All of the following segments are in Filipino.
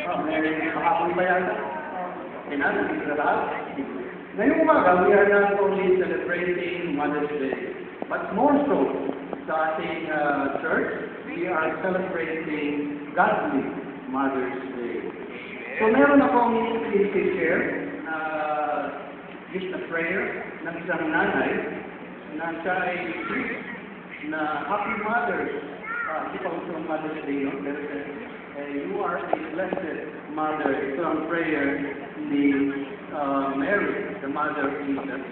May makapang ba yata? Kailangan, hindi na lahat. Ngayong umaga, we are not only celebrating Mother's Day, but more so, sa ating church, we are celebrating Godly Mother's Day. So meron akong i-share na gift na prayer ng isang nanay na siya ay na Happy Mother's Hindi pa gusto ng Mother's Day, no? Pero you are a blessed mother. Ito ang prayer ni Mary, the mother of Jesus,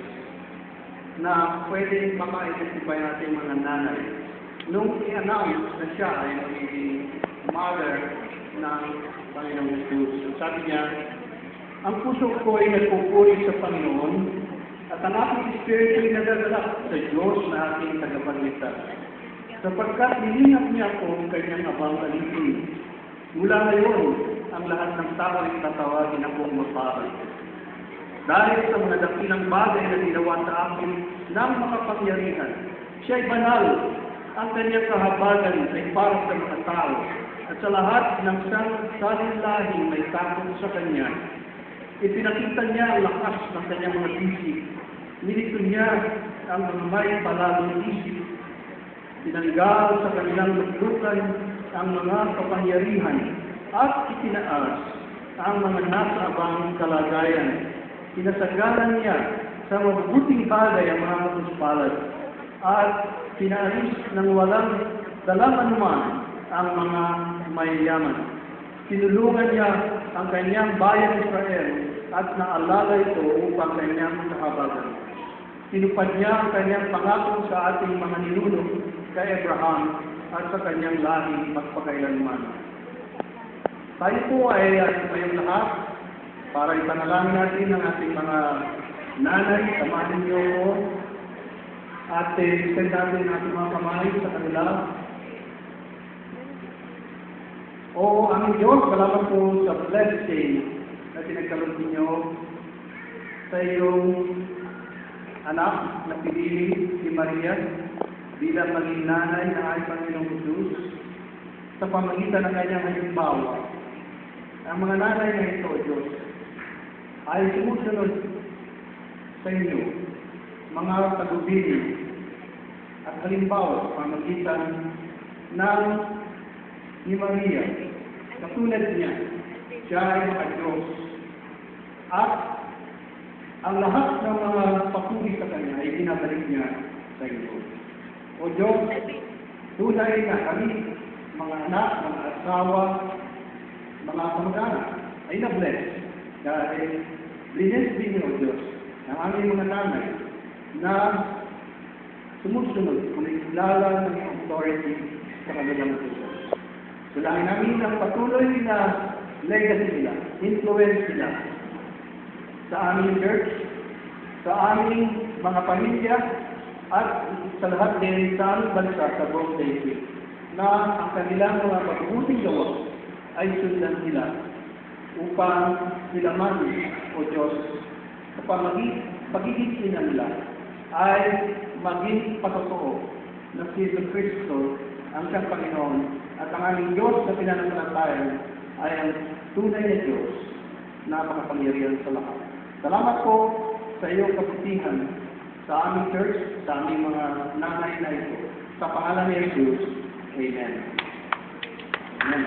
na pwedeng maka-identify natin mga nanay. Nung i-announce na siya ay magiging mother ng Panginoong Jesus, sabi niya, ang puso ko ay nagpupuri sa Panginoon at ang aking espiritu ay nadadala sa Diyos na aking tagapagligtas. Sapagkat nilingap niya ako ang kanyang abang alipin. Mula ngayon, ang lahat ng tao ay tatawagin akong mapalad. Dahil sa mga dakilang bagay na ginawa sa akin ng makapangyarihan, siya ay banal. Ang kanyang kahabagan ay para sa mga tao. At sa lahat ng saling lahing may takot sa kanya, ipinakita niya ang lakas ng kanyang mga isip. Nilito niya ang mga may palalong isip. Tinanggal sa kanilang luklukan ang mga kapangyarihan at itinaas ang mga nasa abang kalagayan. Pinasagalan niya sa mabuting bagay ang mga matuspalad at pinaalis ng walang dalang anuman ang mga mayayaman. Tinulungan niya ang kanyang bayan Israel at naalala ito upang kanyang kahabagan. Tinupad niya ang kanyang pangako sa ating mga ninuno kay Abraham at sa kanyang lahi magpakailanman. Tayo po ay ngayong lahat para ipanalangin natin ang ating mga nanay. Samahan niyo ko at extend natin ang ating mga kamay sa kanila. O aming Diyos, salamat po sa blessing na pinagkaloob ninyo sa iyong anak na pinili si Maria bilang maging nanay na ay Panginoong Jesus sa pamagitan ng kanyang halimbawa. Ang mga nanay na ito, Diyos, ay sumusunod sa inyo, mga tagubilin at halimbawa sa pamagitan ng ni Maria. Katulad niya, siya ay maka-Diyos. At ang lahat ng mga papuri sa kanya ay binabalik niya sa iyo. O Diyos, tunay na kami, mga anak, mga asawa, mga kamag-anak, ay na-bless. Dahil bless din niyo, O Diyos, ng aming mga nanay na sumusunod kung ikilala ng authority sa kanilang puso. Sulangin namin ang patuloy na legacy nila, influence nila sa aming church, sa aming mga pamilya, at sa lahat din sa aming bansa sa buong daigdig, na ang kanilang mga mabubuting gawa ay sundan nila upang sila man, O Diyos, sa pagiging ina nila ay maging patotoo na si Jesus Cristo ang siyang Panginoon at ang aming Diyos na pinanampalataya ay ang tunay na Diyos na makapangyarihan sa lahat. Salamat po sa iyong kaputihan sa aming church, sa aming mga nanay na ito. Sa pangalan ni Jesus, Amen. Amen.